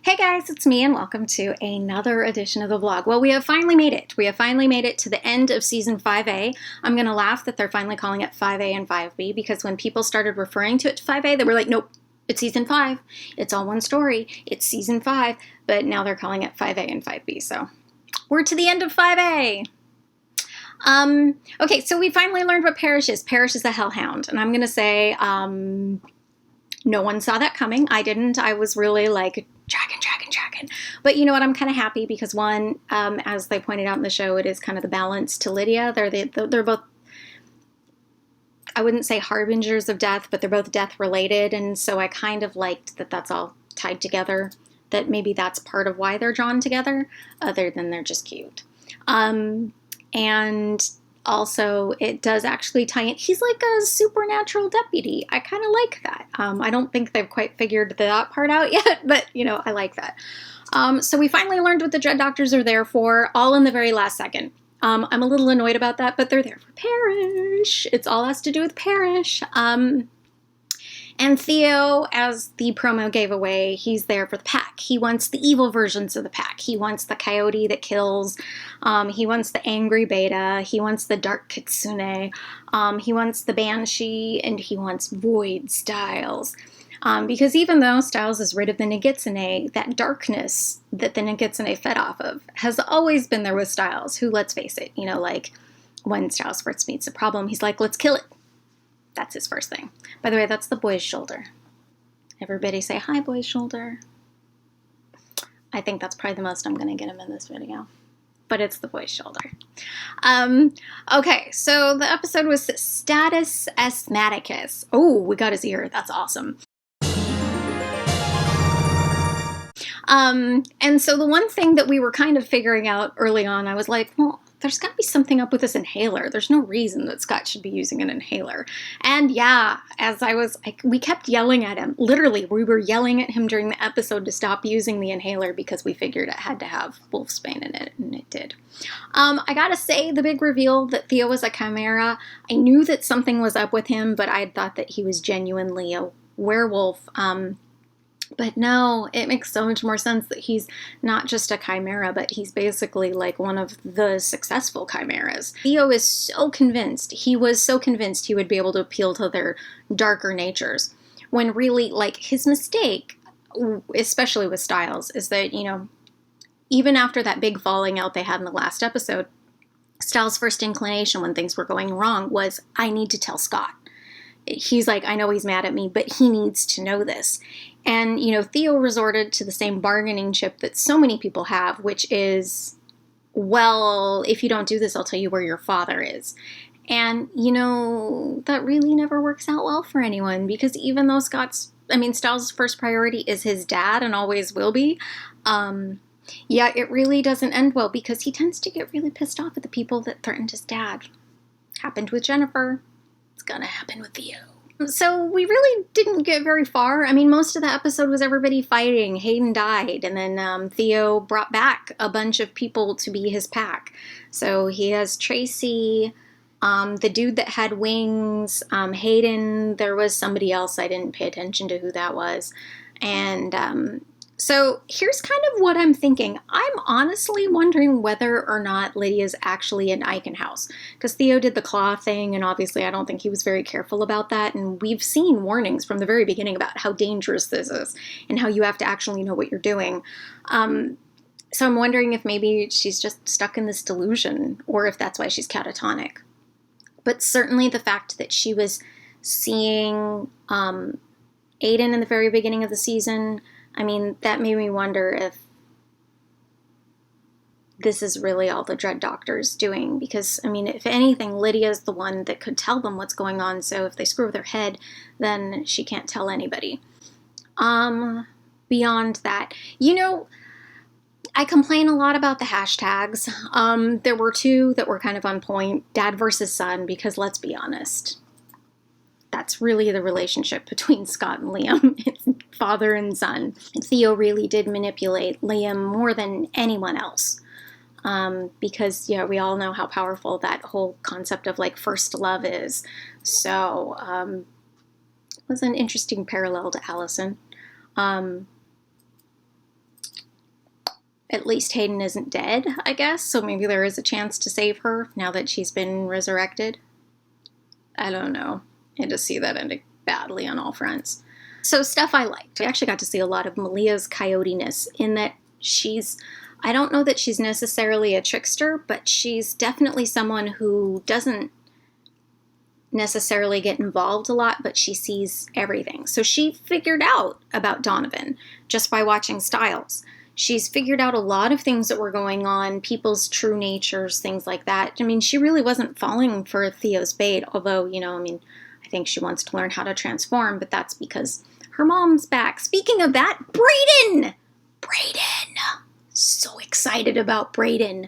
Hey guys, it's me and welcome to another edition of the vlog. Well, we have finally made it. We have finally made it to the end of season 5A. I'm going to laugh that they're finally calling it 5A and 5B because when people started referring to it to 5A, they were like, nope, it's season 5. It's all one story. It's season 5. But now they're calling it 5A and 5B. So we're to the end of 5A. Okay, so we finally learned what Parrish is. Parrish is a hellhound. And I'm going to say no one saw that coming. I didn't. I was really like, dragon. But you know what? I'm kind of happy because one, as they pointed out in the show, it is kind of the balance to Lydia. They're both, I wouldn't say harbingers of death, but they're both death related. And so I kind of liked that that's all tied together, that maybe that's part of why they're drawn together, other than they're just cute. And also, it does actually tie in. He's like a supernatural deputy. I kind of like that. I don't think they've quite figured that part out yet, but, you know, I like that. So we finally learned what the Dread Doctors are there for, all in the very last second. I'm a little annoyed about that, but they're there for Parrish. It's all has to do with Parrish. And Theo, as the promo gave away, he's there for the pack. He wants the evil versions of the pack. He wants the coyote that kills. He wants the angry beta. He wants the dark kitsune. He wants the banshee, and he wants Void Styles. Because even though Styles is rid of the Nogitsune, that darkness that the Nogitsune fed off of has always been there with Styles, who, let's face it, you know, like, when Styles first meets a problem, he's like, let's kill it. That's his first thing. By the way, that's the boy's shoulder. Everybody say, hi, boy's shoulder. I think that's probably the most I'm going to get him in this video. But it's the boy's shoulder. Okay, so the episode was Status Asthmaticus. Oh, we got his ear. That's awesome. And so the one thing that we were kind of figuring out early on, I was like, well, there's got to be something up with this inhaler. There's no reason that Scott should be using an inhaler. And yeah, as I was, like, we kept yelling at him. Literally, we were yelling at him during the episode to stop using the inhaler because we figured it had to have wolfsbane in it, and it did. I gotta say, the big reveal that Theo was a chimera, I knew that something was up with him, but I thought that he was genuinely a werewolf. But no, it makes so much more sense that he's not just a chimera, but he's basically like one of the successful chimeras. Theo is so convinced, he was so convinced he would be able to appeal to their darker natures. When really, like, his mistake, especially with Styles, is that, you know, even after that big falling out they had in the last episode, Styles' first inclination when things were going wrong was, I need to tell Scott. He's like, I know he's mad at me, but he needs to know this. And, you know, Theo resorted to the same bargaining chip that so many people have, which is, well, if you don't do this, I'll tell you where your father is. And, you know, that really never works out well for anyone, because even though Styles' first priority is his dad and always will be, yeah, it really doesn't end well because he tends to get really pissed off at the people that threatened his dad. Happened with Jennifer. It's gonna happen with Theo. So we really didn't get very far. I mean, most of the episode was everybody fighting. Hayden died, and then Theo brought back a bunch of people to be his pack. So he has Tracy, the dude that had wings, Hayden, there was somebody else, I didn't pay attention to who that was. And so here's kind of what I'm thinking. I'm honestly wondering whether or not Lydia's actually in Eichen House, because Theo did the claw thing, and obviously I don't think he was very careful about that, and we've seen warnings from the very beginning about how dangerous this is, and how you have to actually know what you're doing. So I'm wondering if maybe she's just stuck in this delusion, or if that's why she's catatonic. But certainly the fact that she was seeing Aiden in the very beginning of the season, I mean, that made me wonder if this is really all the Dread Doctor's doing. Because, I mean, if anything, Lydia's the one that could tell them what's going on. So if they screw with their head, then she can't tell anybody. Beyond that, you know, I complain a lot about the hashtags. There were two that were kind of on point. Dad versus son, because let's be honest, that's really the relationship between Scott and Liam. It's father and son. Theo really did manipulate Liam more than anyone else. Because, yeah, we all know how powerful that whole concept of, like, first love is. So, it was an interesting parallel to Allison. at least Hayden isn't dead, I guess. So maybe there is a chance to save her now that she's been resurrected. I don't know. I just see that ending badly on all fronts. So stuff I liked. I actually got to see a lot of Malia's coyote-ness in that I don't know that she's necessarily a trickster, but she's definitely someone who doesn't necessarily get involved a lot, but she sees everything. So she figured out about Donovan just by watching Stiles. She's figured out a lot of things that were going on, people's true natures, things like that. I mean, she really wasn't falling for Theo's bait, although, I think she wants to learn how to transform, but that's because her mom's back. Speaking of that, Brayden! So excited about Brayden.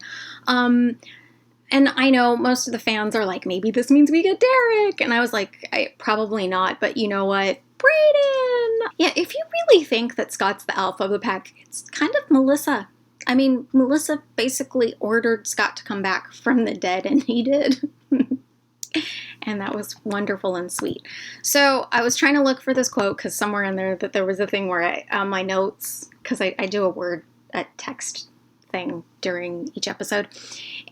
And I know most of the fans are like, maybe this means we get Derek. And I was like, probably not, but you know what? Brayden! Yeah, if you really think that Scott's the alpha of the pack, it's kind of Melissa. I mean, Melissa basically ordered Scott to come back from the dead, and he did. And that was wonderful and sweet. So I was trying to look for this quote, because somewhere in there that there was a thing where my notes, because I do a text thing during each episode.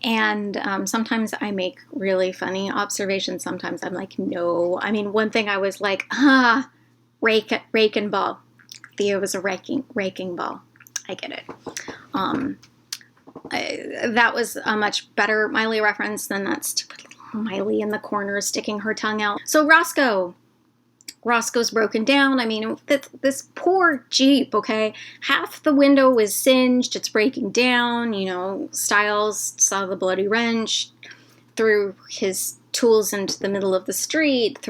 And sometimes I make really funny observations. Sometimes I'm like, no. I mean, one thing I was like, raking ball. Theo was a raking ball. I get it. That was a much better Miley reference than that stupid little Miley in the corner sticking her tongue out. So Roscoe's broken down. I mean, this poor Jeep, okay? Half the window is singed. It's breaking down. Stiles saw the bloody wrench, threw his tools into the middle of the street,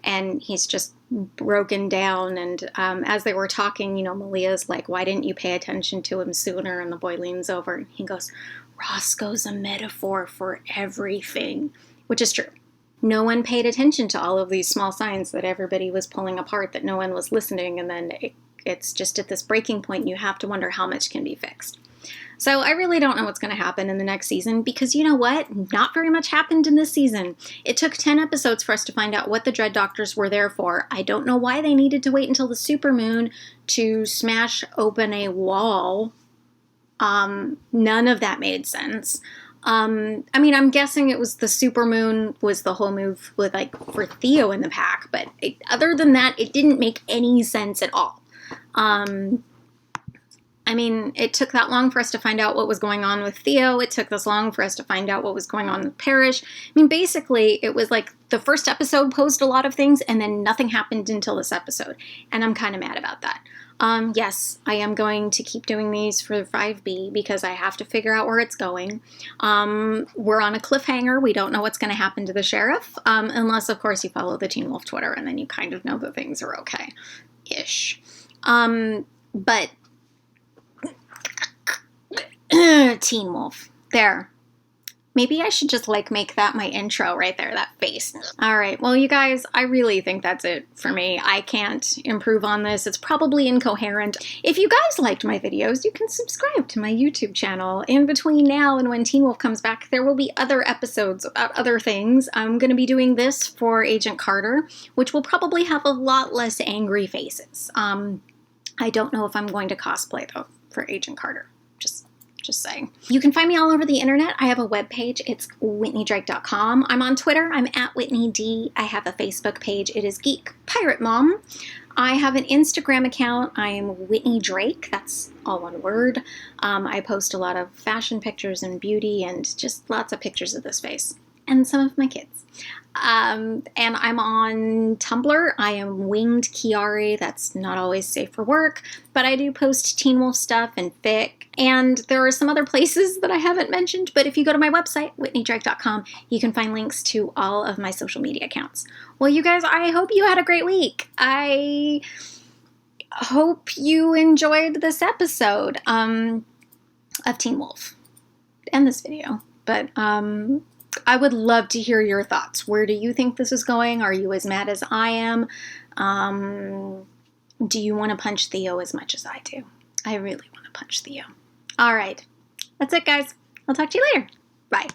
and he's just broken down. And as they were talking, Malia's like, why didn't you pay attention to him sooner? And the boy leans over and he goes, Roscoe's a metaphor for everything, which is true. No one paid attention to all of these small signs that everybody was pulling apart, that no one was listening, and then it's just at this breaking point you have to wonder how much can be fixed. So I really don't know what's going to happen in the next season, because you know what? Not very much happened in this season. It took 10 episodes for us to find out what the Dread Doctors were there for. I don't know why they needed to wait until the supermoon to smash open a wall. None of that made sense. I'm guessing it was the supermoon was the whole move with for Theo in the pack, but other than that, it didn't make any sense at all. It took that long for us to find out what was going on with Theo. It took this long for us to find out what was going on with Parrish. Basically, it was like the first episode posed a lot of things, and then nothing happened until this episode, and I'm kind of mad about that. Yes, I am going to keep doing these for 5B because I have to figure out where it's going. We're on a cliffhanger. We don't know what's going to happen to the sheriff, unless, of course, you follow the Teen Wolf Twitter, and then you kind of know that things are okay-ish. But Teen Wolf. There. Maybe I should just make that my intro right there, that face. All right, well, you guys, I really think that's it for me. I can't improve on this. It's probably incoherent. If you guys liked my videos, you can subscribe to my YouTube channel. In between now and when Teen Wolf comes back, there will be other episodes about other things. I'm going to be doing this for Agent Carter, which will probably have a lot less angry faces. I don't know if I'm going to cosplay, though, for Agent Carter. Just saying. You can find me all over the internet. I have a webpage. It's WhitneyDrake.com. I'm on Twitter. I'm at WhitneyD. I have a Facebook page. It is Geek Pirate Mom. I have an Instagram account. I am Whitney Drake. That's all one word. I post a lot of fashion pictures and beauty and just lots of pictures of this face. And some of my kids. And I'm on Tumblr. I am Winged Kiari. That's not always safe for work, but I do post Teen Wolf stuff and fic. And there are some other places that I haven't mentioned, but if you go to my website, WhitneyDrake.com, you can find links to all of my social media accounts. Well, you guys, I hope you had a great week. I hope you enjoyed this episode of Teen Wolf and this video, but I would love to hear your thoughts. Where do you think this is going? Are you as mad as I am? Do you want to punch Theo as much as I do? I really want to punch Theo. All right. That's it, guys. I'll talk to you later. Bye.